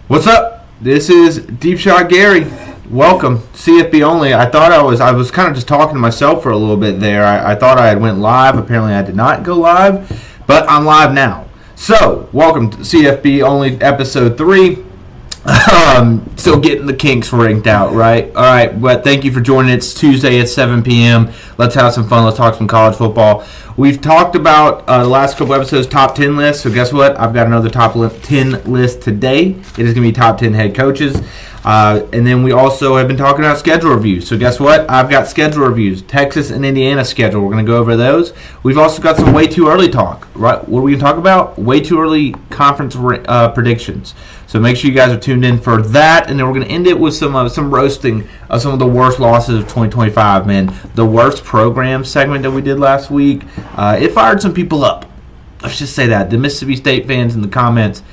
What's up? This is Deep Shot Garry. Welcome, CFB Only. I was kind of just talking to myself for a little bit there. I thought I had went live. Apparently I did not go live, but I'm live now. So, welcome to CFB Only episode 3. Still getting the kinks rinked out, right? All right, but thank you for joining. It's Tuesday at 7 p.m. Let's have some fun. Let's talk some college football. We've talked about the last couple episodes, top 10 lists. So guess what? I've got another top 10 list today. It is going to be top 10 head coaches. And then we also have been talking about schedule reviews. So guess what? I've got schedule reviews. Texas and Indiana schedule. We're going to go over those. We've also got some way too early talk. Right? What are we going to talk about? Way too early conference predictions. So make sure you guys are tuned in for that. And then we're going to end it with some roasting of some of the worst losses of 2025, man. The worst program segment that we did last week. It fired some people up. Let's just say that. The Mississippi State fans in the comments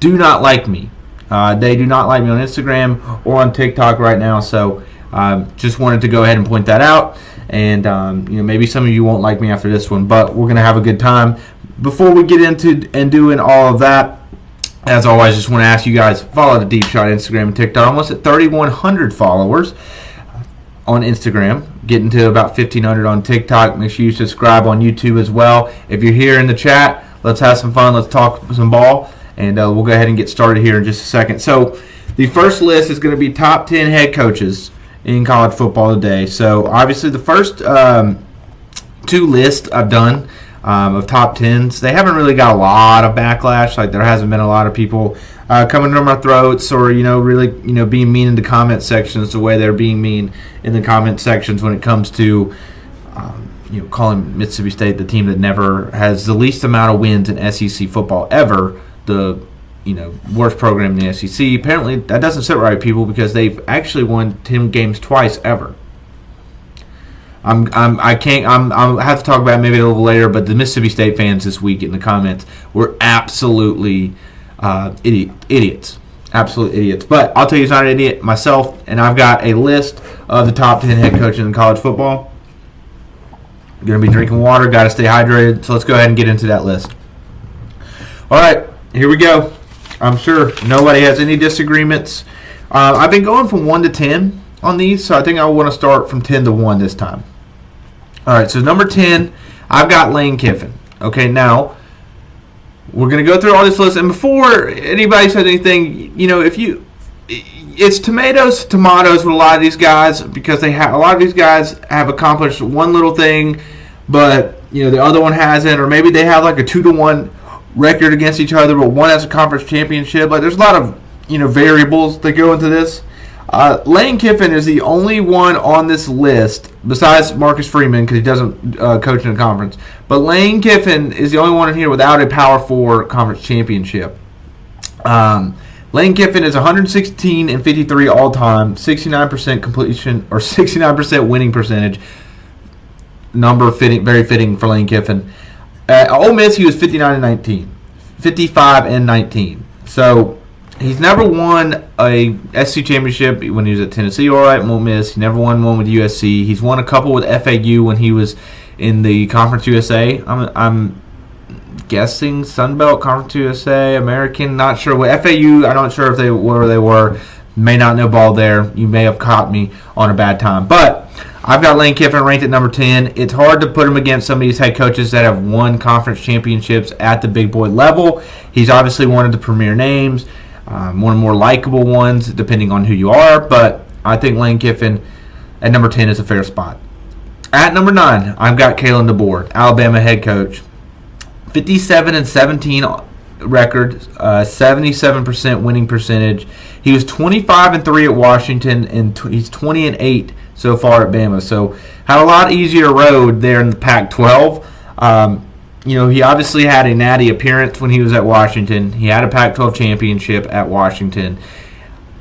do not like me. They do not like me on Instagram or on TikTok right now, so just wanted to go ahead and point that out. And maybe some of you won't like me after this one, but we're going to have a good time. Before we get into and doing all of that, as always, just want to ask you guys, follow the Deep Shot Instagram and TikTok. Almost at 3,100 followers on Instagram, getting to about 1,500 on TikTok. Make sure you subscribe on YouTube as well. If you're here in the chat, let's have some fun. Let's talk some ball. And we'll go ahead and get started here in just a second. So the first list is going to be top 10 head coaches in college football today. So obviously the first two lists I've done of top 10s, they haven't really got a lot of backlash. Like there hasn't been a lot of people coming under my throats or, really, being mean in the comment sections the way they're being mean in the comment sections when it comes to calling Mississippi State the team that never has the least amount of wins in SEC football ever. The worst program in the SEC. Apparently, that doesn't sit right with people because they've actually won 10 games twice ever. I'll have to talk about it maybe a little later, but the Mississippi State fans this week in the comments were absolutely idiots. Absolute idiots. But I'll tell you, he's not an idiot myself, and I've got a list of the top 10 head coaches in college football. I'm going to be drinking water, got to stay hydrated, so let's go ahead and get into that list. All right. Here we go. I'm sure nobody has any disagreements. I've been going from 1 to 10 on these, so I think I want to start from 10 to 1 this time. All right, so number 10, I've got Lane Kiffin. Okay, now we're going to go through all this list, and before anybody says anything, it's tomatoes with a lot of these guys because a lot of these guys have accomplished one little thing, but the other one hasn't, or maybe they have like a 2-to-1 record against each other, but one has a conference championship. Like there's a lot of variables that go into this. Lane Kiffin is the only one on this list besides Marcus Freeman because he doesn't coach in a conference. But Lane Kiffin is the only one in here without a Power 4 conference championship. Lane Kiffin is 116-53 all time, 69% completion or 69% winning percentage. Number very fitting for Lane Kiffin. At Ole Miss, he was 55-19. So he's never won a SEC championship when he was at Tennessee. All right, Ole Miss. He never won one with USC. He's won a couple with FAU when he was in the Conference USA. I'm guessing Sun Belt, Conference USA, American. Not sure what FAU. I'm not sure if they were. May not know ball there. You may have caught me on a bad time, but I've got Lane Kiffin ranked at number 10. It's hard to put him against some of these head coaches that have won conference championships at the big boy level. He's obviously one of the premier names, one of the more likable ones, depending on who you are. But I think Lane Kiffin at number 10 is a fair spot. At number 9, I've got Kalen DeBoer, Alabama head coach. 57-17 record, 77% winning percentage. He was 25-3 at Washington, and he's 20-8 so far at Bama. So had a lot easier road there in the Pac-12. He obviously had a natty appearance when he was at Washington. He had a Pac-12 championship at Washington.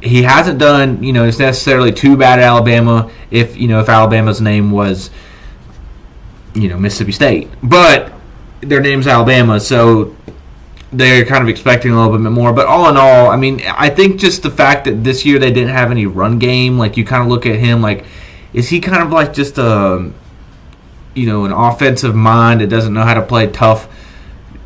He hasn't done, it's necessarily too bad at Alabama if Alabama's name was, Mississippi State. But their name's Alabama, so they're kind of expecting a little bit more. But all in all, I think just the fact that this year they didn't have any run game, like you kind of look at him like, is he kind of like just an offensive mind that doesn't know how to play tough,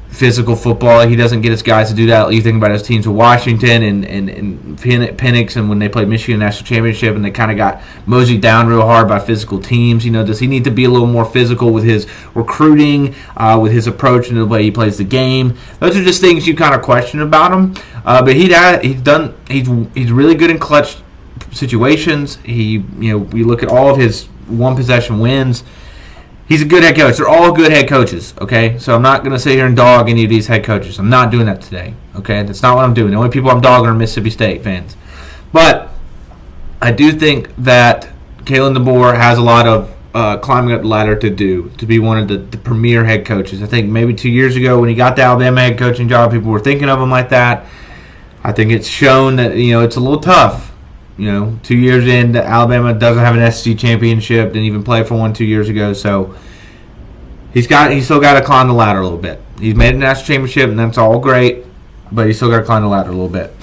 physical football. He doesn't get his guys to do that. You think about his teams with Washington and Penix, and when they played Michigan National Championship, and they kind of got moseyed down real hard by physical teams. Does he need to be a little more physical with his recruiting, with his approach and the way he plays the game? Those are just things you kind of question about him. But he's really good in clutch situations. You look at all of his one possession wins. He's a good head coach. They're all good head coaches, okay? So I'm not going to sit here and dog any of these head coaches. I'm not doing that today, okay? That's not what I'm doing. The only people I'm dogging are Mississippi State fans. But I do think that Kalen DeBoer has a lot of climbing up the ladder to do to be one of the premier head coaches. I think maybe 2 years ago when he got the Alabama head coaching job, people were thinking of him like that. I think it's shown that, it's a little tough. 2 years in, Alabama doesn't have an SEC championship, didn't even play for one 2 years ago, so he's still got to climb the ladder a little bit. He's made a national championship, and that's all great, but he's still got to climb the ladder a little bit,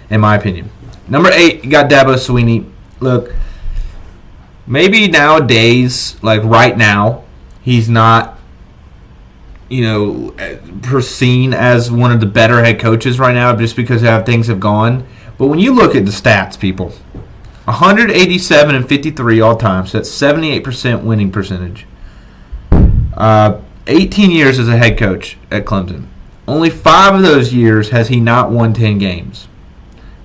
in my opinion. Number 8, you got Dabo Swinney. Look, maybe nowadays, like right now, he's not, seen as one of the better head coaches right now just because of how things have gone. But when you look at the stats, people, 187 and 53 all time, so that's 78% winning percentage. 18 years as a head coach at Clemson. Only 5 of those years has he not won 10 games.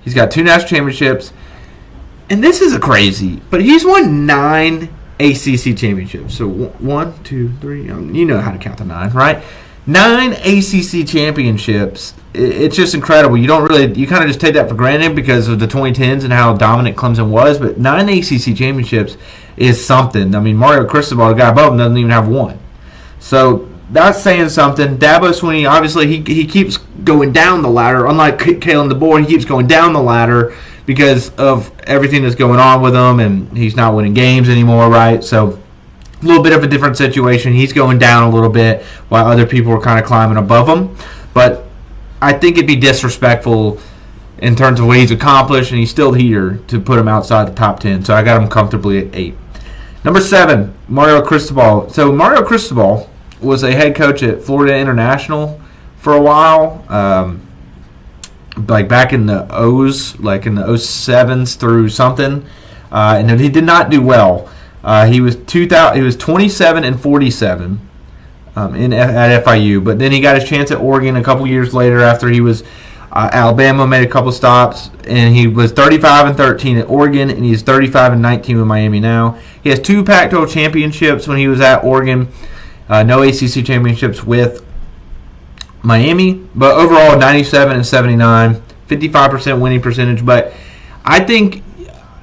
He's got 2 national championships, and this is crazy, but he's won 9 ACC championships. So 1, 2, 3, you know how to count to 9, right? 9 ACC championships. It's just incredible. You kind of just take that for granted because of the 2010s and how dominant Clemson was. But 9 ACC championships is something. I mean, Mario Cristobal, the guy above him, doesn't even have 1. So that's saying something. Dabo Swinney, obviously, he keeps going down the ladder. Unlike Kalen DeBoer, he keeps going down the ladder because of everything that's going on with him, and he's not winning games anymore, right? So a little bit of a different situation. He's going down a little bit while other people are kind of climbing above him. But I think it'd be disrespectful in terms of what he's accomplished, and he's still here, to put him outside the top 10. So I got him comfortably at 8. Number 7, Mario Cristobal. So Mario Cristobal was a head coach at Florida International for a while, like back in the O's, like in the 07s through something, and then he did not do well. He was 27 and 47 at FIU, but then he got his chance at Oregon a couple years later after he was Alabama made a couple stops, and he was 35 and 13 at Oregon, and he's 35 and 19 with Miami now. He has 2 Pac-12 championships when he was at Oregon, no ACC championships with Miami, but overall 97 and 79, 55% winning percentage. But I think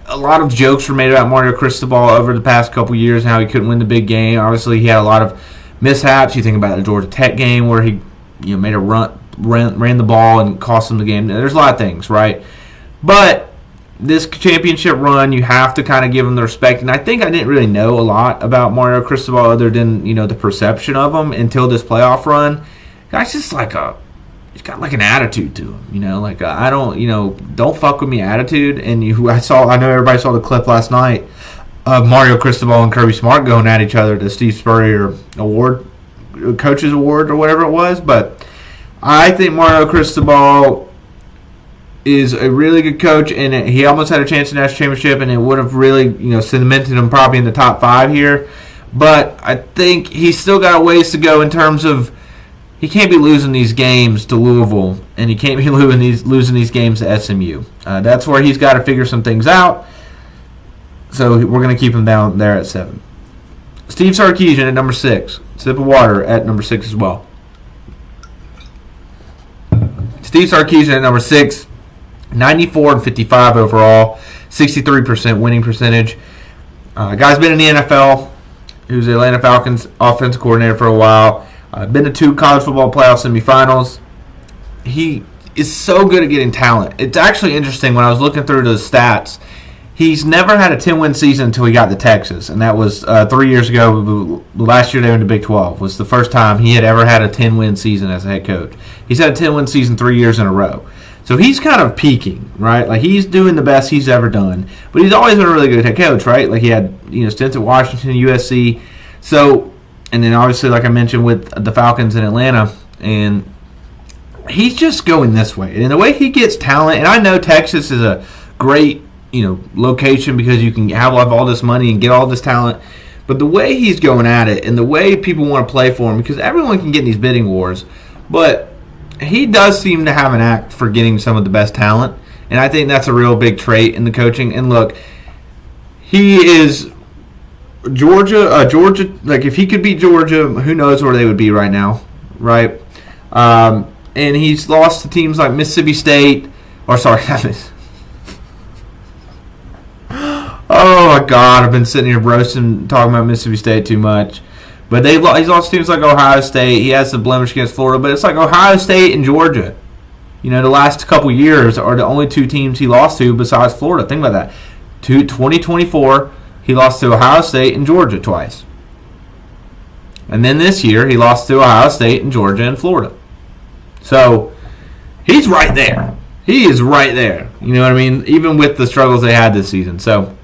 a lot of jokes were made about Mario Cristobal over the past couple years and how he couldn't win the big game. Obviously, he had a lot of mishaps. You think about the Georgia Tech game where he made a ran the ball and cost them the game. There's a lot of things, right? But this championship run, you have to kind of give him the respect. And I think I didn't really know a lot about Mario Cristobal other than the perception of him until this playoff run. Guy's just he's got like an attitude to him, I don't fuck with me attitude. And I know everybody saw the clip last night of Mario Cristobal and Kirby Smart going at each other, the Steve Spurrier Award, Coaches Award or whatever it was. But I think Mario Cristobal is a really good coach, and he almost had a chance in the national championship, and it would have really cemented him probably in the top 5 here. But I think he's still got a ways to go in terms of he can't be losing these games to Louisville, and he can't be losing these games to SMU. That's where he's got to figure some things out. So we're going to keep him down there at 7. Steve Sarkisian at number 6. Sip of water at number 6 as well. Steve Sarkisian at number 6. 94 and 55 overall. 63% winning percentage. Guy's been in the NFL. He was the Atlanta Falcons offensive coordinator for a while. Been to 2 college football playoff semifinals. He is so good at getting talent. It's actually interesting when I was looking through the stats. He's never had a 10-win season until he got to Texas, and that was 3 years ago. Last year they were in the Big 12. Was the first time he had ever had a 10-win season as a head coach. He's had a 10-win season 3 years in a row. So he's kind of peaking, right? Like he's doing the best he's ever done. But he's always been a really good head coach, right? Like he had stints at Washington, USC. So, and then obviously, like I mentioned, with the Falcons in Atlanta. And he's just going this way. And the way he gets talent, and I know Texas is a great, location because you can have all this money and get all this talent. But the way he's going at it and the way people want to play for him, because everyone can get in these bidding wars, but he does seem to have an act for getting some of the best talent. And I think that's a real big trait in the coaching. And look, he is Georgia, like if he could beat Georgia, who knows where they would be right now, right? And he's lost to teams like Mississippi State, oh my God, I've been sitting here roasting, talking about Mississippi State too much. But he's lost teams like Ohio State. He has the blemish against Florida, but it's like Ohio State and Georgia. The last couple years are the only two teams he lost to besides Florida. Think about that. 2024, he lost to Ohio State and Georgia twice. And then this year, he lost to Ohio State and Georgia and Florida. So, he's right there. He is right there. You know what I mean? Even with the struggles they had this season. So,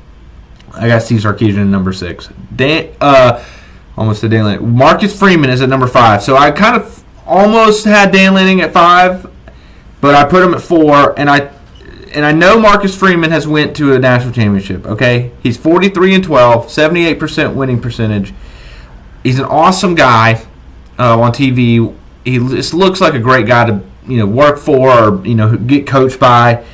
I got Steve Sarkisian at number 6. Almost to Dan Lanning. Marcus Freeman is at number 5. So, I kind of almost had Dan Lanning at 5, but I put him at 4, and I know Marcus Freeman has went to a national championship, okay? He's 43-12, 78% winning percentage. He's an awesome guy on TV. He just looks like a great guy to work for or get coached by.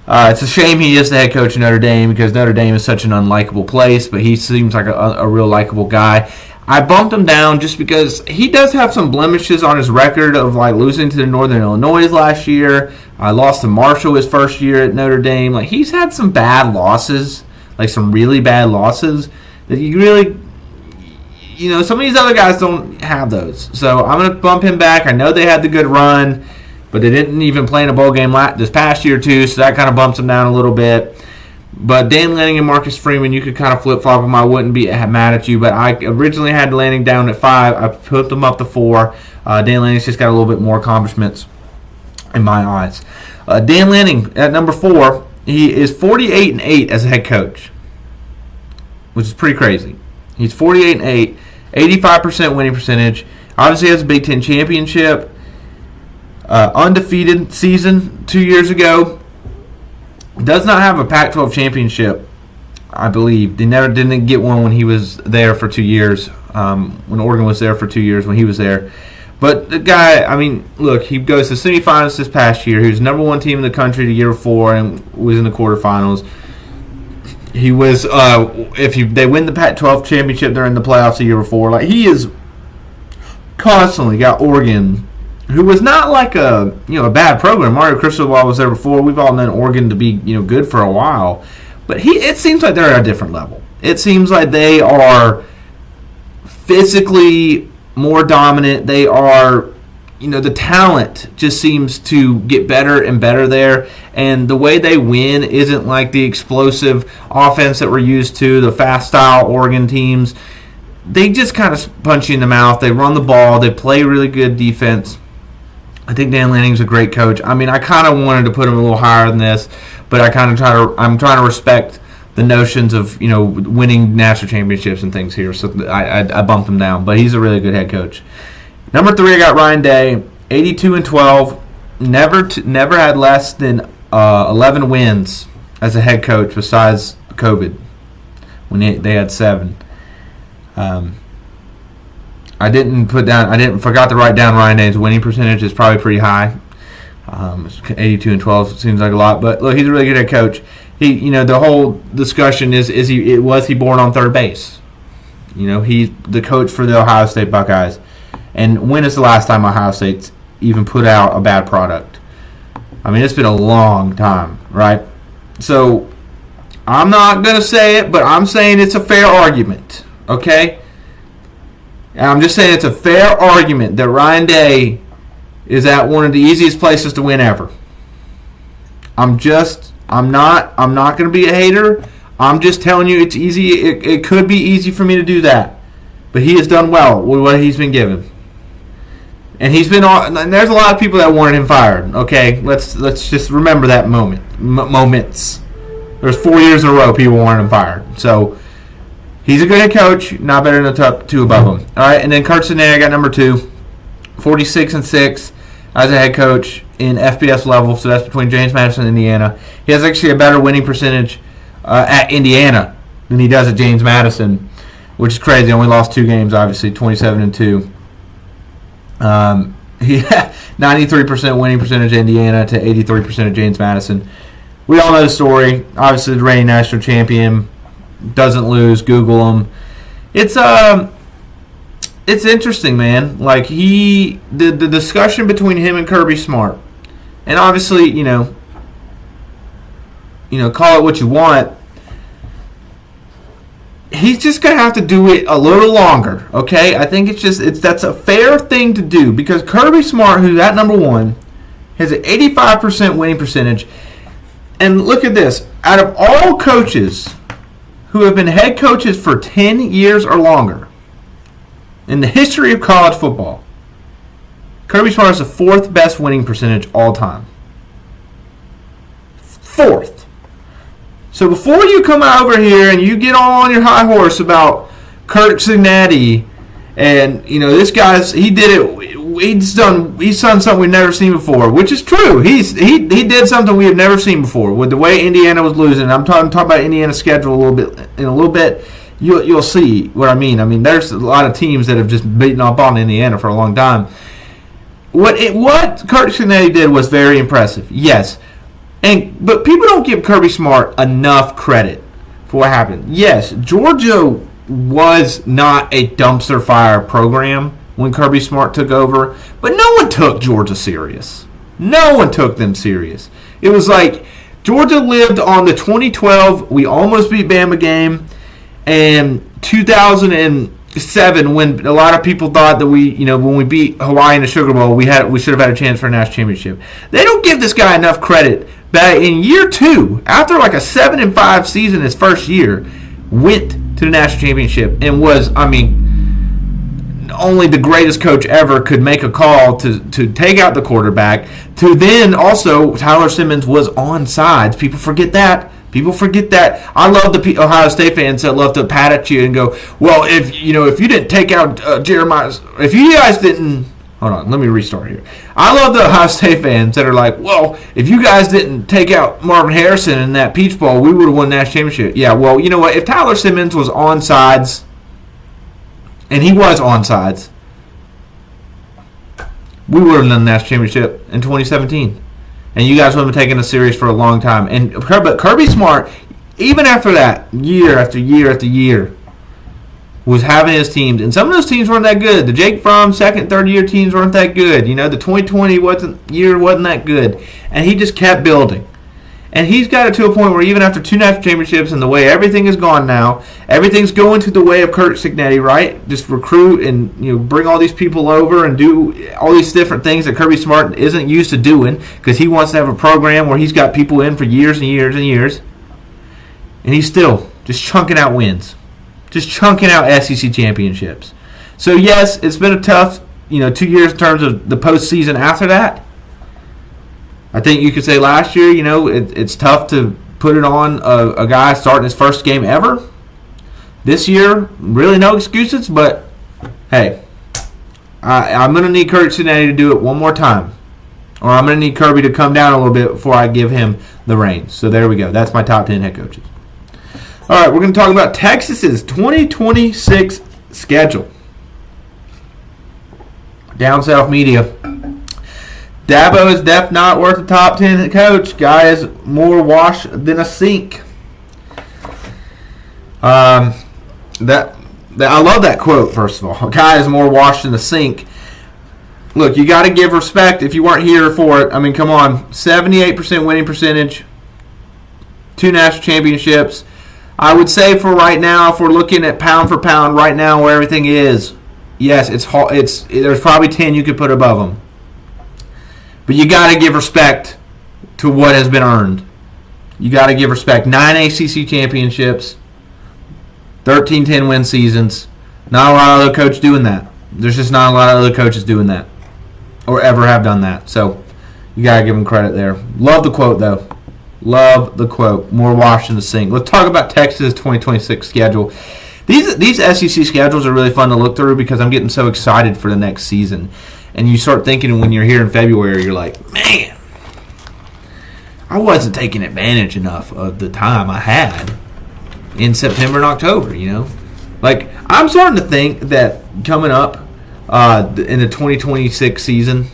It's a shame he is the head coach of Notre Dame because Notre Dame is such an unlikable place, but he seems like a real likable guy. I bumped him down just because he does have some blemishes on his record of like losing to the Northern Illinois last year. I lost to Marshall his first year at Notre Dame. Like he's had some bad losses, like some really bad losses that you really, some of these other guys don't have those. So I'm going to bump him back. I know they had the good run, but they didn't even play in a bowl game this past year too, so that kind of bumps him down a little bit. But Dan Lanning and Marcus Freeman, you could kind of flip-flop them. I wouldn't be mad at you, but I originally had Lanning down at 5. I put them up to 4. Dan Lanning's just got a little bit more accomplishments in my eyes. Dan Lanning at number 4, he is 48-8 as a head coach, which is pretty crazy. He's 48-8, 85% winning percentage. Obviously has a Big Ten championship. Undefeated season 2 years ago. Does not have a Pac-12 championship, I believe. They didn't get one when he was there for 2 years, when Oregon was there for 2 years when he was there. But the guy, look, he goes to semifinals this past year. He was number 1 team in the country the year before and was in the quarterfinals. He was, they win the Pac-12 championship, they're in the playoffs the year before. Like he is constantly got Oregon, who was not like a bad program. Mario Cristobal was there before. We've all known Oregon to be good for a while, but it seems like they're at a different level. It seems like they are physically more dominant. They are, the talent just seems to get better and better there, and the way they win isn't like the explosive offense that we're used to, the fast style Oregon teams. They just kind of punch you in the mouth. They run the ball. They play really good defense. I think Dan Lanning's a great coach. I kind of wanted to put him a little higher than this, but I'm trying to respect the notions of winning national championships and things here. So I bumped him down, but he's a really good head coach. Number 3, I got Ryan Day, 82-12, never had less than 11 wins as a head coach besides COVID when they had 7. I forgot to write down Ryan Day's winning percentage. Is probably pretty high. 82-12 seems like a lot, but look, he's a really good head coach. He, the whole discussion was he born on third base? He's the coach for the Ohio State Buckeyes. And when is the last time Ohio State's even put out a bad product? It's been a long time, right? So I'm not gonna say it, but I'm saying it's a fair argument, okay? And I'm just saying it's a fair argument that Ryan Day is at one of the easiest places to win ever. I'm not going to be a hater. I'm just telling you it's easy. It could be easy for me to do that. But he has done well with what he's been given. And and there's a lot of people that wanted him fired. Okay, let's just remember that moments. There's 4 years in a row people wanted him fired. So he's a good head coach, not better than the top 2 above him. All right, and then Kurt Sine, I got number 2, 46-6, as a head coach in FBS level, so that's between James Madison and Indiana. He has actually a better winning percentage at Indiana than he does at James Madison, which is crazy. He only lost 2 games, obviously, 27-2. He had 93% winning percentage at Indiana to 83% at James Madison. We all know the story. Obviously, the reigning national champion doesn't lose. Google him. It's interesting, man. Like the discussion between him and Kirby Smart, and obviously, you know, call it what you want. He's just gonna have to do it a little longer, okay? I think that's a fair thing to do because Kirby Smart, who's at number 1, has an 85% winning percentage. And look at this: out of all coaches who have been head coaches for 10 years or longer in the history of college football, Kirby Smart has the 4th best winning percentage all time. 4th. So before you come over here and you get on your high horse about Kirk Cincinnati and, you know, this guy's, he did it, he's done something we've never seen before, which is true. He did something we have never seen before with the way Indiana was losing. I'm talking about Indiana's schedule a little bit. You'll see what I mean. I mean, there's a lot of teams that have just beaten up on Indiana for a long time. What Kirk Cincinnati did was very impressive, yes. But people don't give Kirby Smart enough credit for what happened. Yes, Georgia was not a dumpster fire program when Kirby Smart took over, but no one took Georgia serious. No one took them serious. It was like Georgia lived on the 2012 we almost beat Bama game and 2007 when a lot of people thought that when we beat Hawaii in the Sugar Bowl, we should have had a chance for a national championship. They don't give this guy enough credit. But in year 2, after like a 7-5 season his first year, went to the national championship and was, only the greatest coach ever could make a call to take out the quarterback. To then also, Tyler Simmons was on sides. People forget that. I love the Ohio State fans that love to pat at you and go, well, if you didn't take out Jeremiah, if you guys didn't. Hold on, let me restart here. I love the Ohio State fans that are like, well, if you guys didn't take out Marvin Harrison in that Peach Bowl, we would have won the national championship. Yeah, well, you know what? If Tyler Simmons was on sides, and he was on sides, we would have won the national championship in 2017. And you guys would have been taking us serious for a long time. But Kirby Smart, even after that, year after year after year, was having his teams, and some of those teams weren't that good. The Jake Fromm second, third year teams weren't that good. You know, the 2020 wasn't that good, and he just kept building. And he's got it to a point where even after 2 national championships and the way everything is gone now, everything's going to the way of Kirk Cincinnati, right? Just recruit and bring all these people over and do all these different things that Kirby Smart isn't used to doing because he wants to have a program where he's got people in for years and years and years, and he's still just chunking out wins. Just chunking out SEC championships. So, yes, it's been a tough, 2 years in terms of the postseason after that. I think you could say last year, it's tough to put it on a guy starting his first game ever. This year, really no excuses, but, hey, I'm going to need Kirk Cincinnati to do it one more time. Or I'm going to need Kirby to come down a little bit before I give him the reins. So, there we go. That's my top 10 head coaches. All right, we're going to talk about Texas's 2026 schedule. Down South Media. Dabo is definitely not worth the top 10 coach. Guy is more wash than a sink. I love that quote, first of all. A guy is more washed than a sink. Look, you got to give respect if you weren't here for it. I mean, come on. 78% winning percentage. 2 national championships. I would say for right now, if we're looking at pound for pound right now where everything is, yes, there's probably 10 you could put above them. But you got to give respect to what has been earned. You got to give respect. 9 ACC championships, 13 10-win seasons. Not a lot of other coaches doing that. There's just not a lot of other coaches doing that or ever have done that. So you got to give them credit there. Love the quote, though. Love the quote. More wash than the sink. Let's talk about Texas' 2026 schedule. These SEC schedules are really fun to look through because I'm getting so excited for the next season. And you start thinking when you're here in February, you're like, man, I wasn't taking advantage enough of the time I had in September and October, Like, I'm starting to think that coming up in the 2026 season,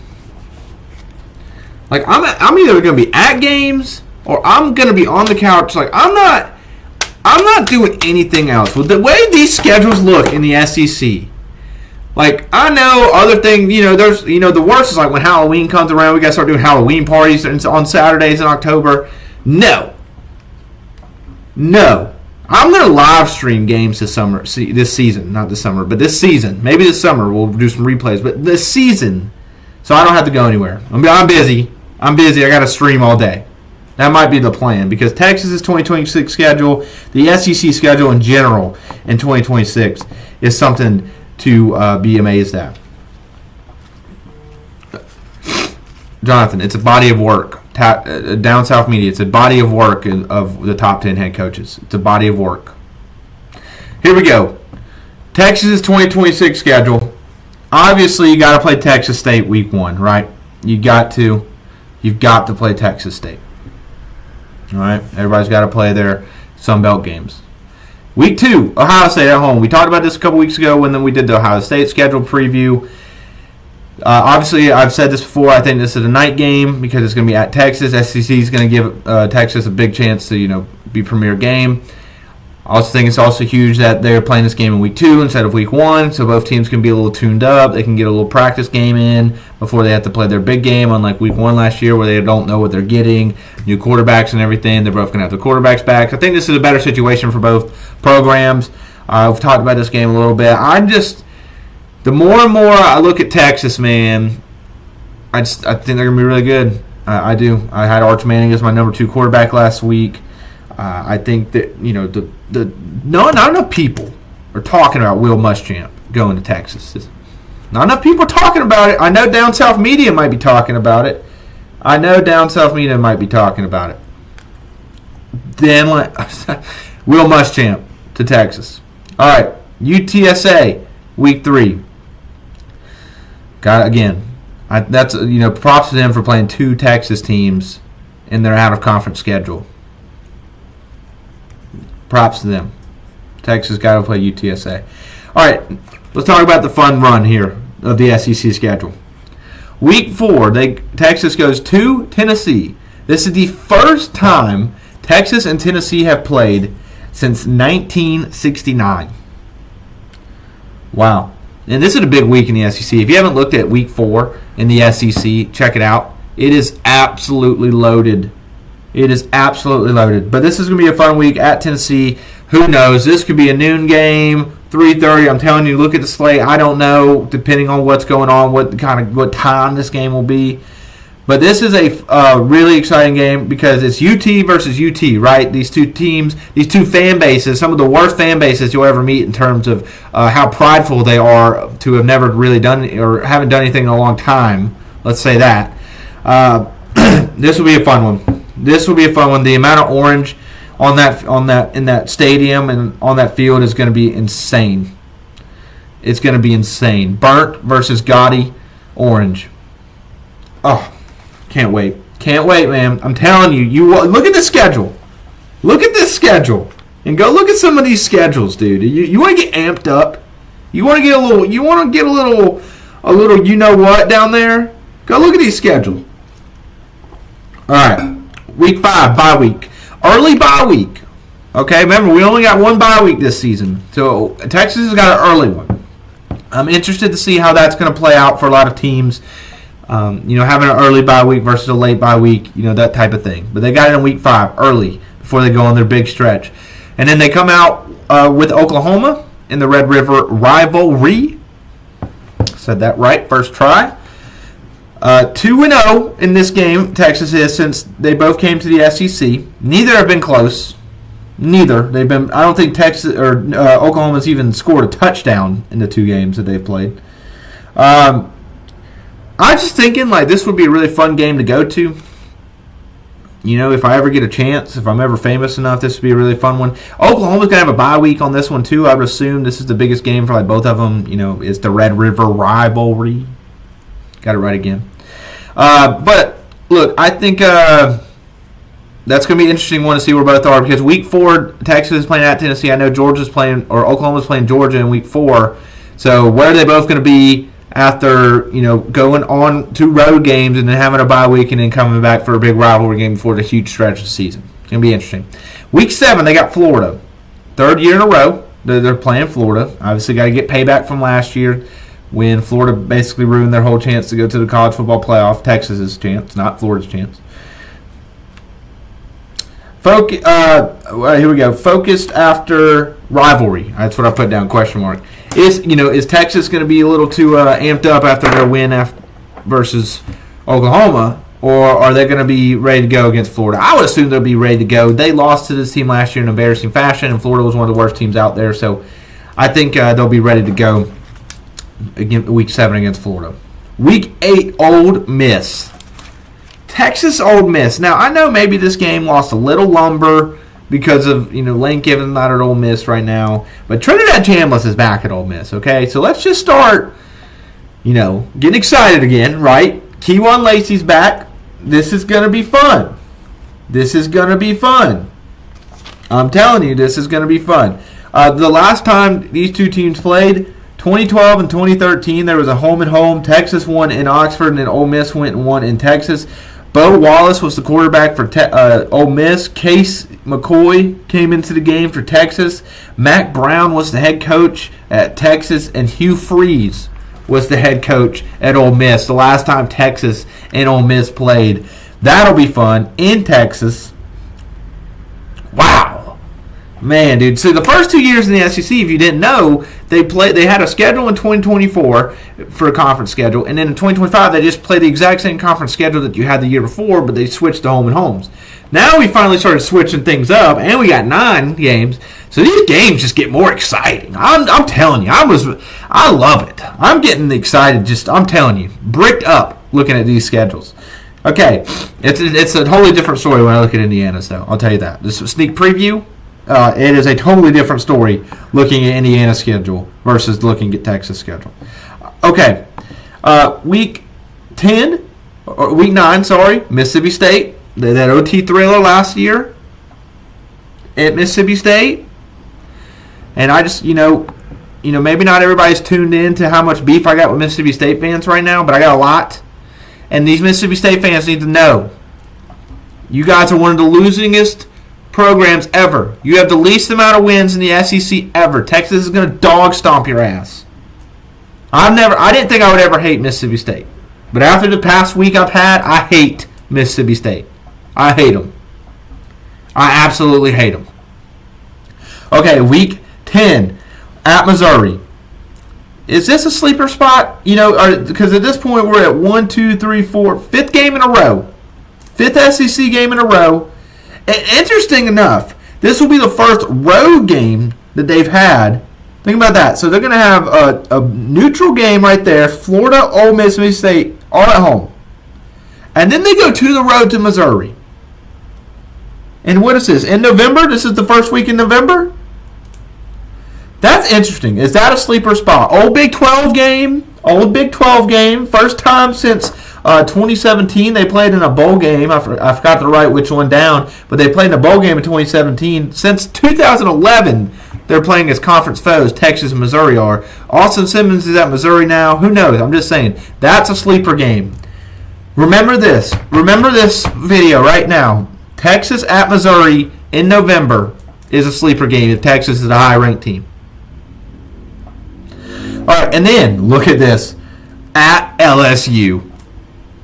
like, I'm either going to be at games or I'm going to be on the couch. Like, I'm not doing anything else. With the way these schedules look in the SEC, like, I know other things, there's, the worst is like when Halloween comes around, we got to start doing Halloween parties on Saturdays in October. No. I'm going to live stream games this season. Not this summer, but this season. Maybe this summer we'll do some replays, but this season, so I don't have to go anywhere. I'm busy. I got to stream all day. That might be the plan because Texas's 2026 schedule, the SEC schedule in general in 2026 is something to be amazed at. Jonathan, it's a body of work. Down South Media, it's a body of work of the top 10 head coaches. It's a body of work. Here we go. Texas's 2026 schedule. Obviously, you got to play Texas State week 1, right? You've got to play Texas State. All right? Everybody's got to play their Sun Belt games. Week 2, Ohio State at home. We talked about this a couple weeks ago when we did the Ohio State schedule preview. Obviously, I've said this before. I think this is a night game because it's going to be at Texas. SEC is going to give Texas a big chance to, be premier game. I also think it's also huge that they're playing this game in week 2 instead of week 1, so both teams can be a little tuned up. They can get a little practice game in before they have to play their big game, unlike week 1 last year where they don't know what they're getting, new quarterbacks and everything. They're both going to have the quarterbacks back. I think this is a better situation for both programs. We've talked about this game a little bit. The more and more I look at Texas, man, I think they're going to be really good. I do. I had Arch Manning as my number 2 quarterback last week. I think that, not enough people are talking about Will Muschamp going to Texas. Not enough people are talking about it. I know Down South Media might be talking about it. Then Will Muschamp to Texas. All right, UTSA, week 3. That's props to them for playing 2 Texas teams in their out-of-conference schedule. Props to them. Texas got to play UTSA. All right, let's talk about the fun run here of the SEC schedule. Week 4, Texas goes to Tennessee. This is the first time Texas and Tennessee have played since 1969. Wow. And this is a big week in the SEC. If you haven't looked at week 4 in the SEC, check it out. It is absolutely loaded. But this is going to be a fun week at Tennessee. Who knows? This could be a noon game, 3:30. I'm telling you, look at the slate. I don't know, depending on what's going on, what time this game will be. But this is a really exciting game because it's UT versus UT, right? These two teams, these two fan bases, some of the worst fan bases you'll ever meet in terms of how prideful they are to have never really done or haven't done anything in a long time. Let's say that. This will be a fun one. The amount of orange in that stadium and on that field is going to be insane. It's going to be insane. Burnt versus gaudy orange. Oh, can't wait. Can't wait, man. I'm telling you. Look at the schedule. Look at this schedule. And go look at some of these schedules, dude. You want to get amped up? You want to get a little you know what down there? Go look at these schedules. All right. Week 5, bye week. Early bye week. Okay, remember, we only got one bye week this season. So Texas has got an early one. I'm interested to see how that's going to play out for a lot of teams. Having an early bye week versus a late bye week, that type of thing. But they got it in week 5, early, before they go on their big stretch. And then they come out with Oklahoma in the Red River rivalry. Said that right, first try. 2-0 in this game, Texas is, since they both came to the SEC. Neither have been close. I don't think Texas or Oklahoma's even scored a touchdown in the 2 games that they've played. I'm just thinking this would be a really fun game to go to. If I ever get a chance, if I'm ever famous enough, this would be a really fun one. Oklahoma's going to have a bye week on this one too. I would assume this is the biggest game for both of them. It's the Red River rivalry. Got it right again. But, look, I think that's going to be an interesting one to see where both are because Week 4, Texas is playing at Tennessee. I know Georgia's playing, or Oklahoma's playing Georgia in Week 4. So where are they both going to be after, going on 2 road games and then having a bye week and then coming back for a big rivalry game before the huge stretch of the season? It's going to be interesting. Week 7, they got Florida. 3rd year in a row, they're playing Florida. Obviously got to get payback from last year when Florida basically ruined their whole chance to go to the college football playoff. Texas's chance, not Florida's chance. Here we go. Focused after rivalry. That's what I put down, question mark. Is Texas going to be a little too amped up after their win versus Oklahoma, or are they going to be ready to go against Florida? I would assume they'll be ready to go. They lost to this team last year in embarrassing fashion, and Florida was one of the worst teams out there. So I think they'll be ready to go again, Week 7 against Florida. Week 8, Ole Miss. Texas Ole Miss. Now, I know maybe this game lost a little lumber because of, Lane Kiffin's not at Ole Miss right now. But Trinidad Chambliss is back at Ole Miss, okay? So let's just start, getting excited again, right? Keywan Lacey's back. This is going to be fun. I'm telling you, this is going to be fun. The last time these two teams played, 2012 and 2013, there was a home-and-home. Texas won in Oxford, and then Ole Miss went and won in Texas. Bo Wallace was the quarterback for Ole Miss. Case McCoy came into the game for Texas. Mac Brown was the head coach at Texas, and Hugh Freeze was the head coach at Ole Miss the last time Texas and Ole Miss played. That'll be fun in Texas. Wow. Man, dude. So the first 2 years in the SEC, if you didn't know, they had a schedule in 2024 for a conference schedule, and then in 2025 they just played the exact same conference schedule that you had the year before, but they switched to home and homes. Now we finally started switching things up, and we got 9 games. So these games just get more exciting. I'm telling you, I love it. I'm getting excited. I'm telling you, bricked up looking at these schedules. Okay, it's a totally different story when I look at Indiana's, though. I'll tell you that. This is a sneak preview. It is a totally different story looking at Indiana's schedule versus looking at Texas' schedule. Okay, Week 9, Mississippi State. That OT thriller last year at Mississippi State. And I just, maybe not everybody's tuned in to how much beef I got with Mississippi State fans right now, but I got a lot. And these Mississippi State fans need to know, you guys are one of the losingest programs ever. You have the least amount of wins in the SEC ever. Texas is going to dog stomp your ass. I didn't think I would ever hate Mississippi State. But after the past week I've had, I hate Mississippi State. I hate them. I absolutely hate them. Okay, Week 10 at Missouri. Is this a sleeper spot? Because at this point we're at 1, 2, 3, 4, 5th game in a row. 5th SEC game in a row. And interesting enough, this will be the first road game that they've had. Think about that. So they're going to have a neutral game right there. Florida, Ole Miss, Mississippi State, all at home. And then they go to the road to Missouri. And what is this? In November? This is the first week in November? That's interesting. Is that a sleeper spot? Old Big 12 game. First time since 2017 they played in a bowl game. I forgot to write which one down, but they played in a bowl game in 2017. Since 2011, they're playing as conference foes. Texas and Missouri are. Austin Simmons is at Missouri now. Who knows? I'm just saying. That's a sleeper game. Remember this. Remember this video right now. Texas at Missouri in November is a sleeper game if Texas is a high-ranked team. All right, and then look at this. At LSU.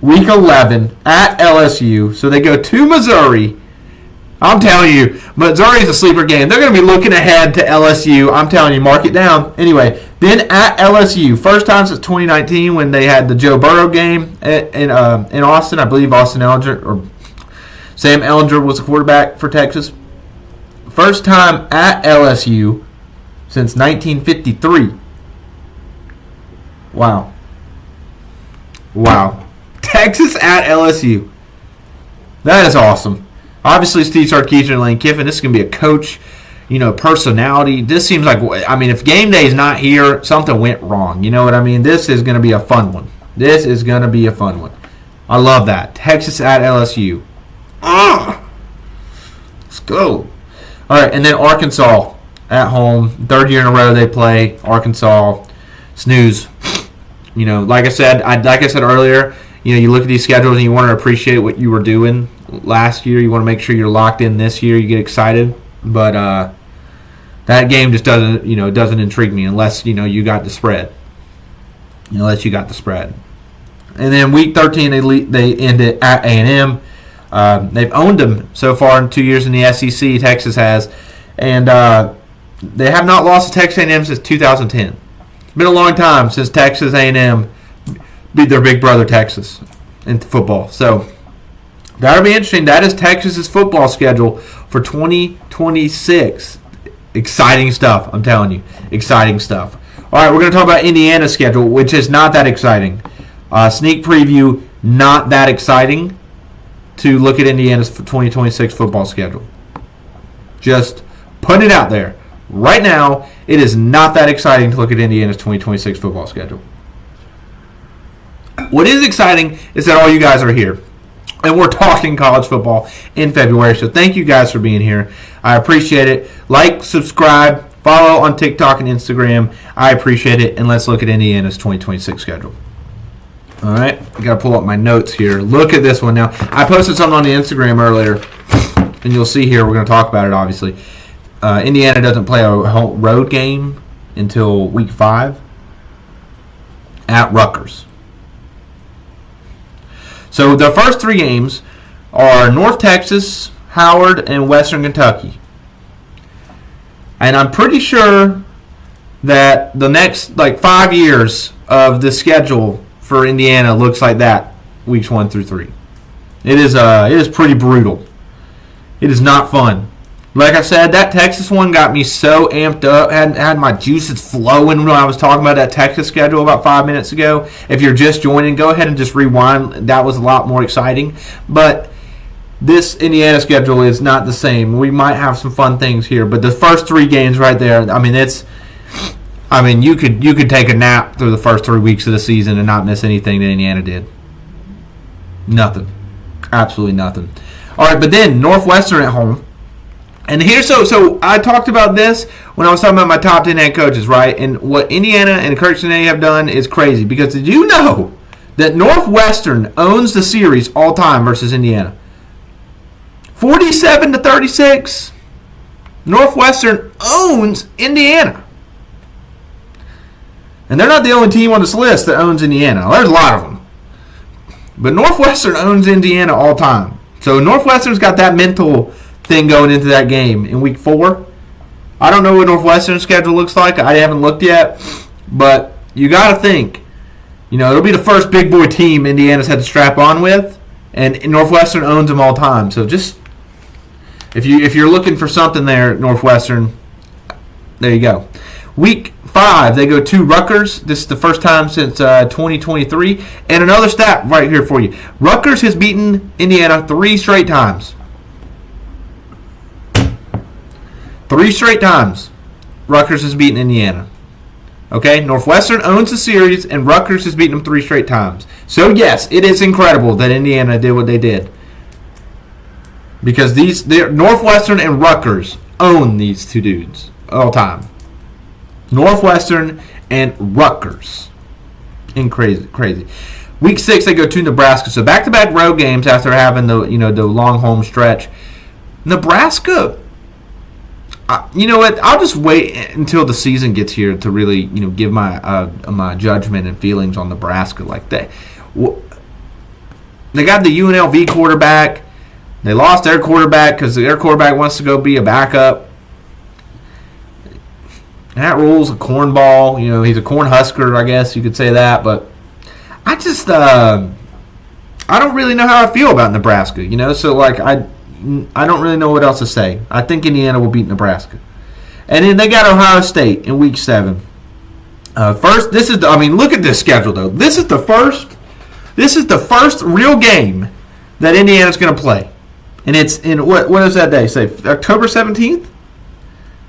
Week 11 at LSU. So they go to Missouri. I'm telling you, Missouri is a sleeper game. They're going to be looking ahead to LSU. I'm telling you, mark it down. Anyway, then at LSU. First time since 2019 when they had the Joe Burrow game in Austin. I believe Austin Ellinger or Sam Ellinger was the quarterback for Texas. First time at LSU since 1953. Wow. Texas at LSU. That is awesome. Obviously, Steve Sarkisian and Lane Kiffin, this is going to be a coach, personality. This seems like, if game day is not here, something went wrong. You know what I mean? This is going to be a fun one. This is going to be a fun one. I love that. Texas at LSU. Let's go. All right, and then Arkansas at home. Third year in a row they play. Arkansas. Snooze. Like I said earlier, you look at these schedules and you want to appreciate what you were doing last year. You want to make sure you're locked in this year. You get excited, but that game just doesn't intrigue me unless you got the spread. Unless you got the spread. And then week 13 they end it at A&M. They've owned them so far in 2 years in the SEC. Texas has, and they have not lost to Texas A&M since 2010. It's been a long time since Texas A&M beat their big brother Texas in football. So that'll be interesting. That is Texas's football schedule for 2026. Exciting stuff, I'm telling you. Exciting stuff. All right, we're going to talk about Indiana's schedule, which is not that exciting. Sneak preview, not that exciting to look at Indiana's 2026 football schedule. Just put it out there. Right now, it is not that exciting to look at Indiana's 2026 football schedule. What is exciting is that all you guys are here. And we're talking college football in February. So thank you guys for being here. I appreciate it. Like, subscribe, follow on TikTok and Instagram. I appreciate it. And let's look at Indiana's 2026 schedule. All right. I got to pull up my notes here. Look at this one now. I posted something on the Instagram earlier. And you'll see here, we're going to talk about it, obviously. Indiana doesn't play a road game until week 5 at Rutgers. So the first 3 games are North Texas, Howard, and Western Kentucky. And I'm pretty sure that the next 5 years of the schedule for Indiana looks like that, weeks 1 through 3. It is pretty brutal. It is not fun. Like I said, that Texas one got me so amped up, had my juices flowing when I was talking about that Texas schedule about 5 minutes ago. If you're just joining, go ahead and just rewind. That was a lot more exciting. But this Indiana schedule is not the same. We might have some fun things here, but the first 3 games right there, you could take a nap through the first 3 weeks of the season and not miss anything that Indiana did. Nothing. Absolutely nothing. All right, but then Northwestern at home. And here, so I talked about this when I was talking about my top 10 head coaches, right? And what Indiana and Kirk Cheney have done is crazy. Because did you know that Northwestern owns the series all time versus Indiana? 47-36. Northwestern owns Indiana. And they're not the only team on this list that owns Indiana. There's a lot of them. But Northwestern owns Indiana all time. So Northwestern's got that mental thing going into that game in week 4. I don't know what Northwestern's schedule looks like. I haven't looked yet. But you got to think, it'll be the first big boy team Indiana's had to strap on with. And Northwestern owns them all time. So just, if you're looking for something there, Northwestern, there you go. Week 5, they go to Rutgers. This is the first time since 2023. And another stat right here for you. Rutgers has beaten Indiana 3 straight times. 3 straight times Rutgers has beaten Indiana. Okay? Northwestern owns the series, and Rutgers has beaten them 3 straight times. So, yes, it is incredible that Indiana did what they did. Because Northwestern and Rutgers own these 2 dudes all time. Northwestern and Rutgers. Crazy. Week 6, they go to Nebraska. So back-to-back road games after having the long home stretch. Nebraska, you know what? I'll just wait until the season gets here to really give my judgment and feelings on Nebraska like that. They got the UNLV quarterback. They lost their quarterback because their quarterback wants to go be a backup. Matt Rule's a cornball. He's a corn husker, I guess you could say that. But I just I don't really know how I feel about Nebraska. So I don't really know what else to say. I think Indiana will beat Nebraska. And then they got Ohio State in week 7. First, look at this schedule though. This is the first real game that Indiana's going to play. And it's in what does that day say? October 17th?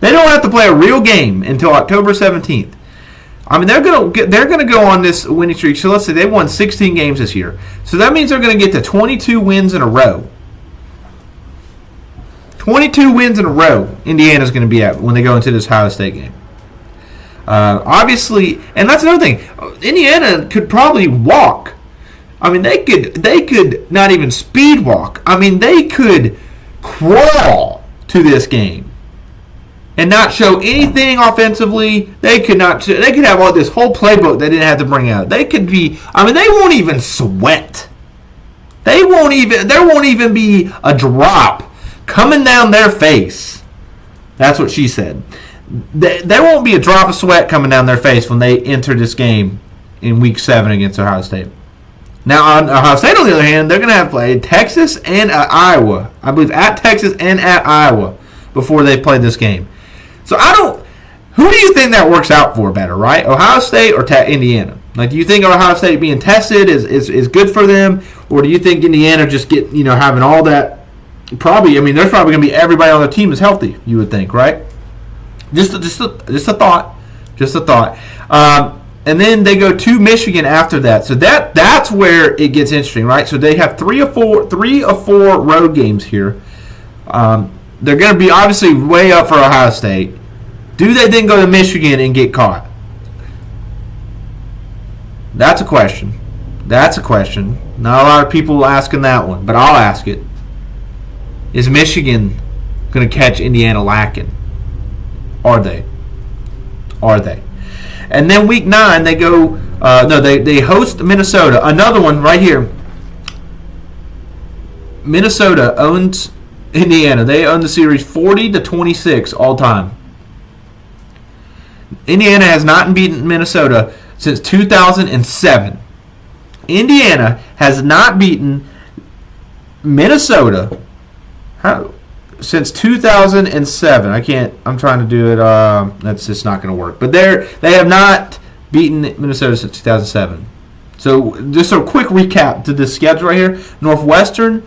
They don't have to play a real game until October 17th. I mean, they're gonna go on this winning streak. So let's say they won 16 games this year. So that means they're going to get to 22 wins in a row. 22 wins in a row. Indiana's going to be at when they go into this Ohio State game. Obviously, and that's another thing. Indiana could probably walk. I mean, they could not even speed walk. I mean, they could crawl to this game and not show anything offensively. They could have all this whole playbook they didn't have to bring out. They could be. I mean, they won't even sweat. There won't even be a drop coming down their face. That's what she said. There won't be a drop of sweat coming down their face when they enter this game in Week 7 against Ohio State. Now, on Ohio State, on the other hand, they're going to have played Texas and Iowa. I believe at Texas and at Iowa before they've played this game. So who do you think that works out for better, right? Ohio State or Indiana? Like, do you think Ohio State being tested is good for them, or do you think Indiana just having all that? Probably. I mean, there's probably going to be everybody on the team is healthy. You would think, right? Just a thought. Just a thought. And then they go to Michigan after that. So that's where it gets interesting, right? So they have three of four road games here. They're going to be obviously way up for Ohio State. Do they then go to Michigan and get caught? That's a question. Not a lot of people asking that one, but I'll ask it. Is Michigan going to catch Indiana lacking? Are they? And then Week 9, they go. They host Minnesota. Another one right here. Minnesota owns Indiana. They own the series 40-26 all time. Indiana has not beaten Minnesota since 2007. Indiana has not beaten Minnesota since 2007. I'm trying to do it. That's just not going to work. But they have not beaten Minnesota since 2007. So just a quick recap to this schedule right here. Northwestern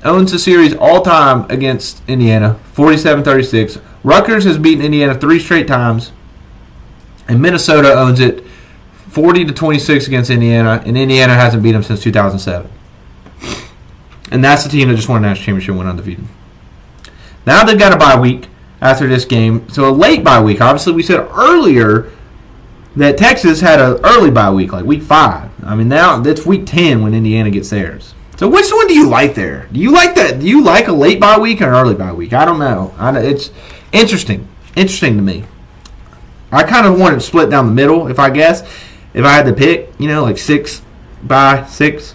owns the series all time against Indiana, 47-36. Rutgers has beaten Indiana 3 straight times. And Minnesota owns it 40-26 against Indiana, and Indiana hasn't beat them since 2007. And that's the team that just won the national championship and went undefeated. Now they've got a bye week after this game. So a late bye week. Obviously, we said earlier that Texas had an early bye week, like Week 5. I mean, now it's Week 10 when Indiana gets theirs. So which one do you like there? Do you like that? Do you like a late bye week or an early bye week? I don't know. It's interesting. Interesting to me. I kind of want it split down the middle, if I had to pick, like 6 by 6.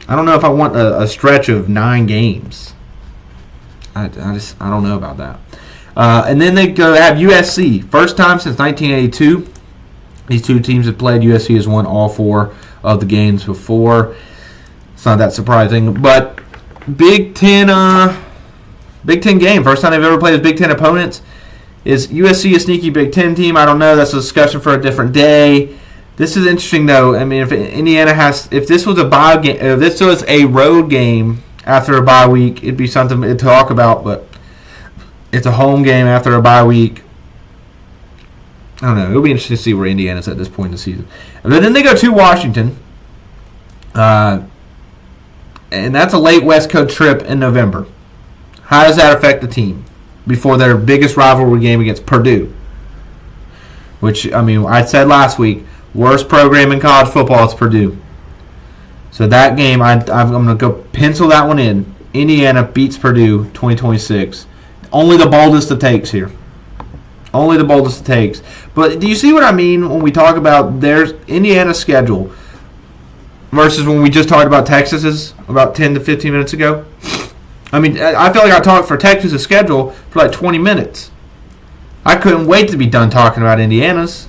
I don't know if I want a stretch of 9 games. I don't know about that. And then they have USC. First time since 1982. These two teams have played. USC has won all 4 of the games before. It's not that surprising. But Big Ten game. First time they've ever played as Big Ten opponents. Is USC a sneaky Big Ten team? I don't know. That's a discussion for a different day. This is interesting, though. I mean, if this was a bye game, if this was a road game after a bye week, it'd be something to talk about. But it's a home game after a bye week. I don't know. It'll be interesting to see where Indiana's at this point in the season. And then they go to Washington, and that's a late West Coast trip in November. How does that affect the team before their biggest rivalry game against Purdue? Which, I mean, I said last week, worst program in college football is Purdue. So that game, I'm going to go pencil that one in. Indiana beats Purdue 2026. Only the boldest of takes here. Only the boldest of takes. But do you see what I mean when we talk about their Indiana's schedule versus when we just talked about Texas's about 10 to 15 minutes ago? I mean, I feel like I talked for Texas' schedule for like 20 minutes. I couldn't wait to be done talking about Indiana's.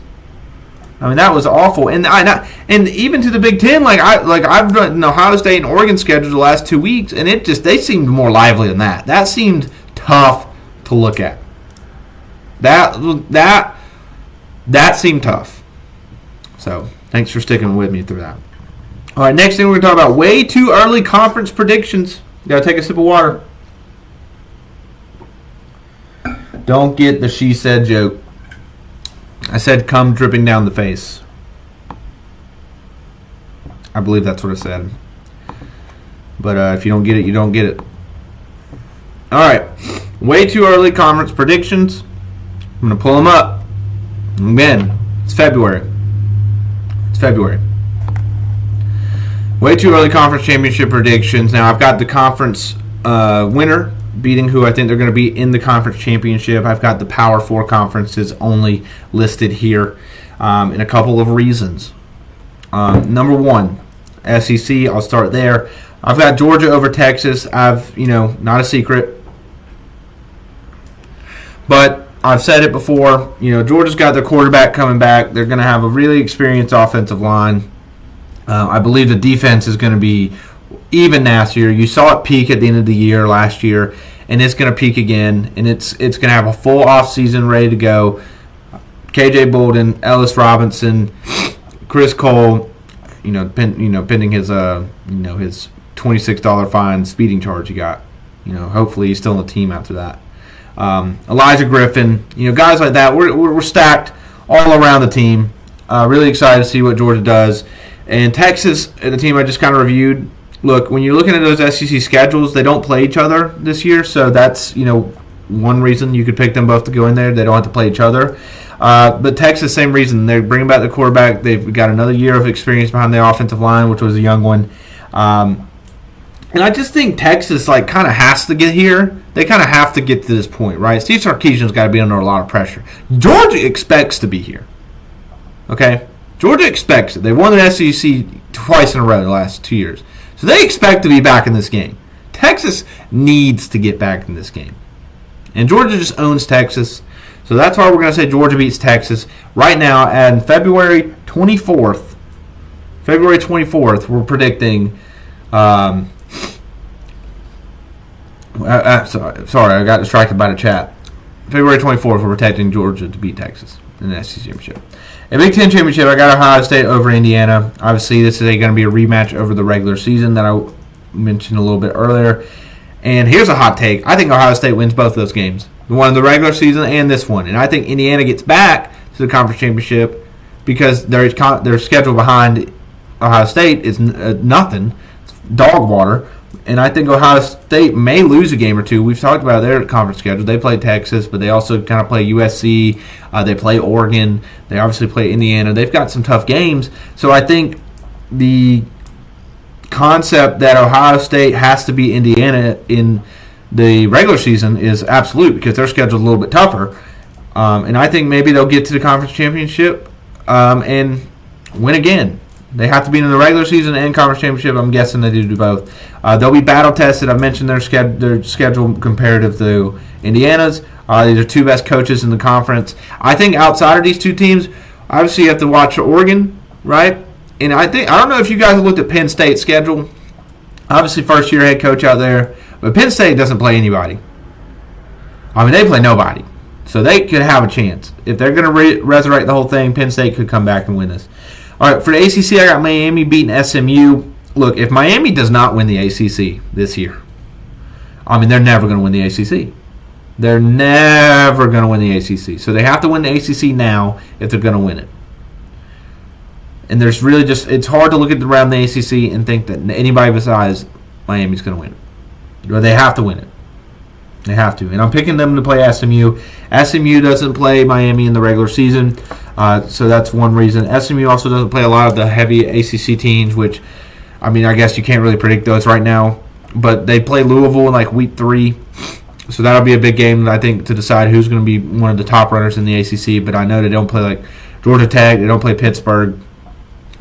I mean, that was awful. And even to the Big Ten, I've done Ohio State and Oregon schedule the last 2 weeks, and they seemed more lively than that. That seemed tough to look at. That seemed tough. So, thanks for sticking with me through that. All right, next thing we're going to talk about, way too early conference predictions. You got to take a sip of water. Don't get the she said joke. I said come dripping down the face. I believe that's what I said. But if you don't get it, you don't get it. All right. Way too early conference predictions. I'm going to pull them up. Again, it's February. It's February. Way too early conference championship predictions. Now, I've got the conference winner beating who I think they're going to be in the conference championship. I've got the Power 4 conferences only listed here in a couple of reasons. Number one, SEC. I'll start there. I've got Georgia over Texas. Not a secret. But I've said it before. Georgia's got their quarterback coming back. They're going to have a really experienced offensive line. I believe the defense is going to be even nastier. You saw it peak at the end of the year last year, and it's going to peak again. And it's going to have a full offseason ready to go. KJ Bolden, Ellis Robinson, Chris Cole. Pending his his $26 fine speeding charge he got. Hopefully he's still on the team after that. Elijah Griffin, guys like that. We're stacked all around the team. Really excited to see what Georgia does. And Texas, the team I just kind of reviewed. Look, when you're looking at those SEC schedules, they don't play each other this year, so that's one reason you could pick them both to go in there. They don't have to play each other. But Texas, same reason. They're bringing back the quarterback. They've got another year of experience behind the offensive line, which was a young one. And I just think Texas kind of has to get here. They kind of have to get to this point, right? Steve Sarkisian's got to be under a lot of pressure. Georgia expects to be here. Okay? Georgia expects it. They won the SEC twice in a row the last 2 years. So they expect to be back in this game. Texas needs to get back in this game. And Georgia just owns Texas. So that's why we're going to say Georgia beats Texas. Right now, on February 24th, we're predicting... sorry, I got distracted by the chat. February 24th, we're protecting Georgia to beat Texas in the SEC championship. A Big Ten championship, I got Ohio State over Indiana. Obviously, this is going to be a rematch over the regular season that I mentioned a little bit earlier. And here's a hot take. I think Ohio State wins both of those games. The one in the regular season and this one. And I think Indiana gets back to the conference championship because their schedule behind Ohio State is nothing. It's dog water. And I think Ohio State may lose a game or two. We've talked about their conference schedule. They play Texas, but they also kind of play USC. They play Oregon. They obviously play Indiana. They've got some tough games. So I think the concept that Ohio State has to beat Indiana in the regular season is absolute because their schedule is a little bit tougher. And I think maybe they'll get to the conference championship and win again. They have to be in the regular season and conference championship. I'm guessing they do both. They'll be battle tested. I've mentioned their schedule comparative to Indiana's. These are two best coaches in the conference. I think outside of these two teams, obviously you have to watch Oregon, right? And I don't know if you guys have looked at Penn State's schedule. Obviously, first-year head coach out there. But Penn State doesn't play anybody. They play nobody. So they could have a chance. If they're going to resurrect the whole thing, Penn State could come back and win this. All right, for the ACC, I got Miami beating SMU. Look, if Miami does not win the ACC this year, they're never going to win the ACC. They're never going to win the ACC. So they have to win the ACC now if they're going to win it. And there's really it's hard to look around the ACC and think that anybody besides Miami's going to win it. But they have to win it. They have to. And I'm picking them to play SMU. SMU doesn't play Miami in the regular season. So that's one reason. SMU also doesn't play a lot of the heavy ACC teams, which, I guess you can't really predict those right now. But they play Louisville in week 3. So that'll be a big game, I think, to decide who's going to be one of the top runners in the ACC. But I know they don't play Georgia Tech. They don't play Pittsburgh.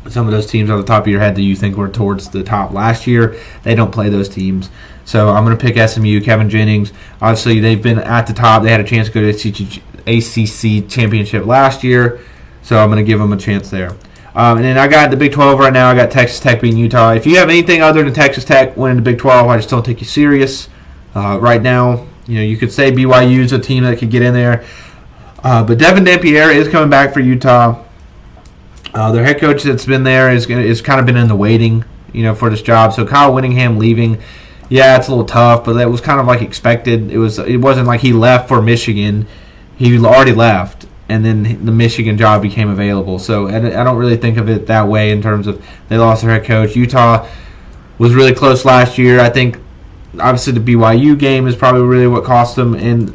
Some of those teams on the top of your head that you think were towards the top last year, they don't play those teams. So I'm going to pick SMU, Kevin Jennings. Obviously, they've been at the top. They had a chance to go to the ACC championship last year. So I'm going to give them a chance there. And then I got the Big 12 right now. I got Texas Tech beating Utah. If you have anything other than Texas Tech winning the Big 12, I just don't take you serious. Right now, you could say BYU is a team that could get in there. But Devin Dampier is coming back for Utah. Their head coach that's been there is kind of been in the waiting, for this job. So Kyle Whittingham leaving, yeah, it's a little tough, but that was kind of expected. It wasn't like he left for Michigan. He already left, and then the Michigan job became available. So I don't really think of it that way in terms of they lost their head coach. Utah was really close last year. I think obviously the BYU game is probably really what cost them. And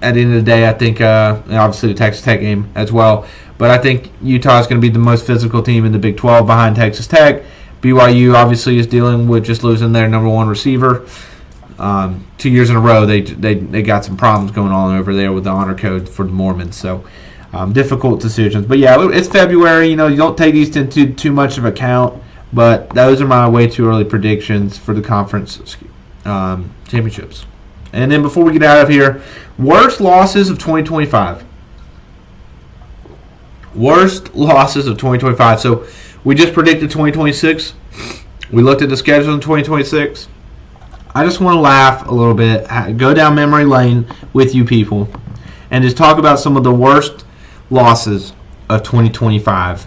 at the end of the day, I think obviously the Texas Tech game as well. But I think Utah is going to be the most physical team in the Big 12 behind Texas Tech. BYU obviously is dealing with just losing their number one receiver. 2 years in a row, they got some problems going on over there with the honor code for the Mormons. So difficult decisions. But yeah, it's February. You don't take these into too much of account. But those are my way too early predictions for the conference championships. And then before we get out of here, worst losses of 2025. Worst losses of 2025. So we just predicted 2026. We looked at the schedule in 2026. I just want to laugh a little bit, go down memory lane with you people, and just talk about some of the worst losses of 2025.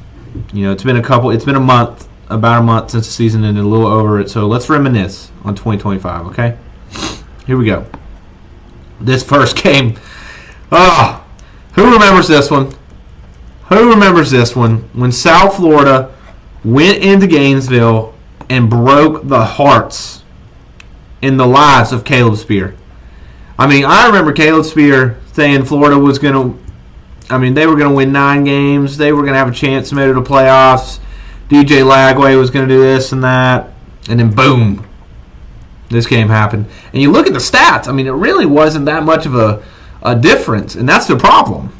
It's been a month, about a month since the season ended, a little over it. So let's reminisce on 2025, okay? Here we go. This first game. Oh, who remembers this one? Who remembers this one? When South Florida went into Gainesville and broke the hearts in the lives of Caleb Spear. I mean, I remember Caleb Spear saying Florida was going to, they were going to win 9 games. They were going to have a chance to make it to playoffs. DJ Lagway was going to do this and that. And then boom, this game happened. And you look at the stats. It really wasn't that much of a difference. And that's the problem.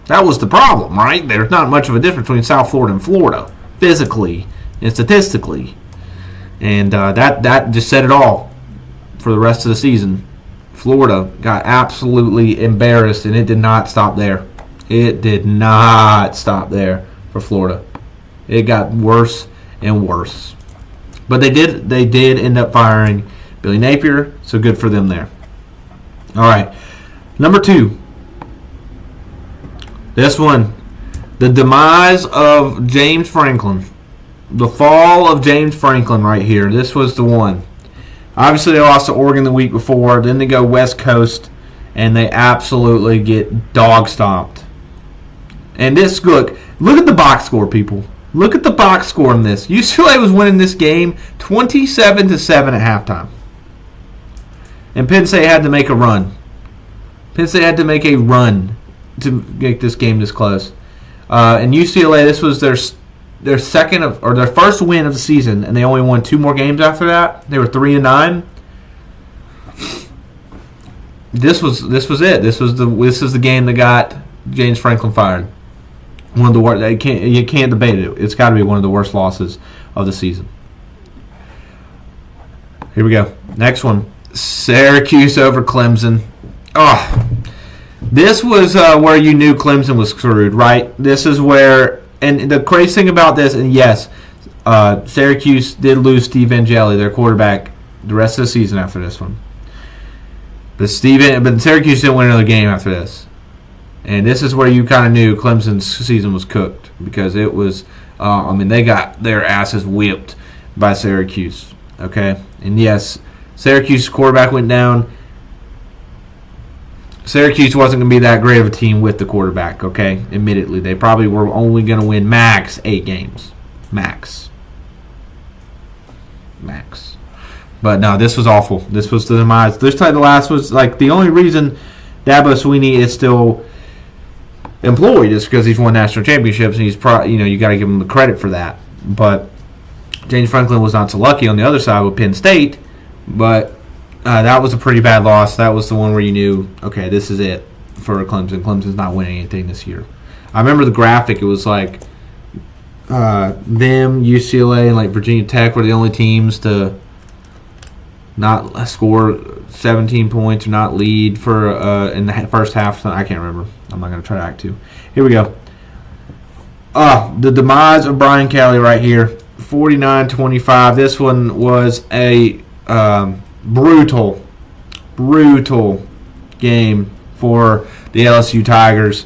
That was the problem, right? There's not much of a difference between South Florida and Florida, physically and statistically. And that just said it all for the rest of the season. Florida got absolutely embarrassed, and it did not stop there. It did not stop there for Florida. It got worse and worse. But they did end up firing Billy Napier, so good for them there. All right, number 2. This one, the demise of James Franklin. The fall of James Franklin right here. This was the one. Obviously, they lost to Oregon the week before. Then they go West Coast, and they absolutely get dog stomped. And this, look at the box score, people. Look at the box score in this. UCLA was winning this game 27-7 at halftime. And Penn State had to make a run. Penn State had to make a run to make this game this close. And UCLA, this was their second or their first win of the season, and they only won 2 more games after that. They were 3-9. This was it. This is the game that got James Franklin fired. One of the worst. You can't debate it. It's got to be one of the worst losses of the season. Here we go. Next one. Syracuse over Clemson. Oh, this was where you knew Clemson was screwed, right? This is where, and the crazy thing about this, and yes, Syracuse did lose Steve Angeli, their quarterback, the rest of the season after this one. But Syracuse didn't win another game after this. And this is where you kind of knew Clemson's season was cooked, because it was, they got their asses whipped by Syracuse. Okay? And yes, Syracuse's quarterback went down. Syracuse wasn't going to be that great of a team with the quarterback, okay? Admittedly, they probably were only going to win max 8 games. Max. But no, this was awful. This was the demise. This time the last was, the only reason Dabo Swinney is still employed is because he's won national championships, and he's you got to give him the credit for that. But James Franklin was not so lucky on the other side with Penn State, but that was a pretty bad loss. That was the one where you knew, okay, this is it for Clemson. Clemson's not winning anything this year. I remember the graphic. It was them, UCLA, and Virginia Tech were the only teams to not score 17 points or not lead for in the first half. I can't remember. I'm not going to try to act too. Here we go. The demise of Brian Kelly right here. 49-25. This one was a brutal game for the LSU Tigers.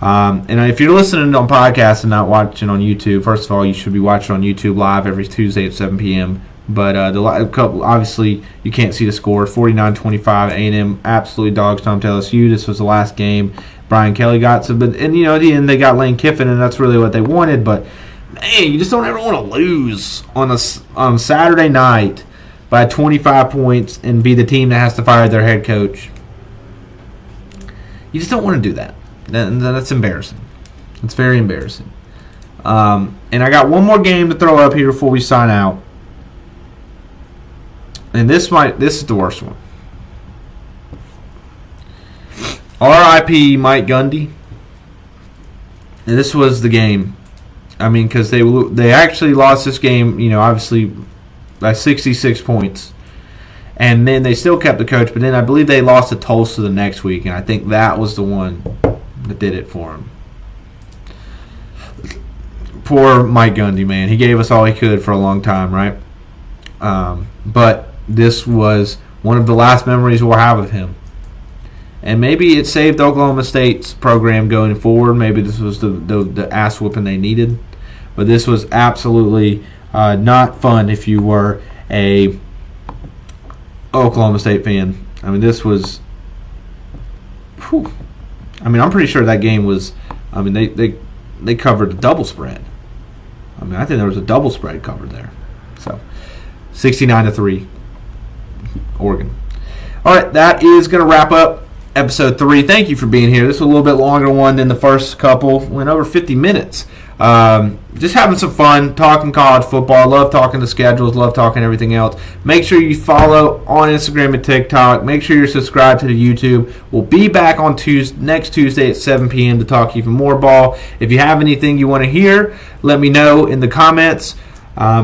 And if you're listening on podcasts and not watching on YouTube, first of all, you should be watching on YouTube live every Tuesday at 7 p.m. But obviously, you can't see the score. 49-25, A&M absolutely dog-stomped LSU. This was the last game Brian Kelly got. At the end, they got Lane Kiffin, and that's really what they wanted. But, man, you just don't ever want to lose on Saturday night by 25 points and be the team that has to fire their head coach. You just don't want to do that. That's embarrassing. It's very embarrassing. And I got one more game to throw up here before we sign out. And this is the worst one. R.I.P. Mike Gundy. And this was the game. I mean, because they actually lost this game, obviously by 66 points. And then they still kept the coach, but then I believe they lost to Tulsa the next week, and I think that was the one that did it for him. Poor Mike Gundy, man. He gave us all he could for a long time, right? But this was one of the last memories we'll have of him. And maybe it saved Oklahoma State's program going forward. Maybe this was the ass whooping they needed. But this was absolutely not fun if you were a Oklahoma State fan. I mean, this was... Whew. I mean, I'm pretty sure that game was... I mean, they covered a double spread. I mean, I think there was a double spread covered there. So, 69-3, Oregon. All right, that is going to wrap up episode 3. Thank you for being here. This was a little bit longer one than the first couple. Went over 50 minutes. Just having some fun talking college football. I love talking the schedules. Love talking everything else. Make sure you follow on Instagram and TikTok. Make sure you're subscribed to the YouTube. We'll be back on next Tuesday at 7 p.m. to talk even more ball. If you have anything you want to hear, let me know in the comments.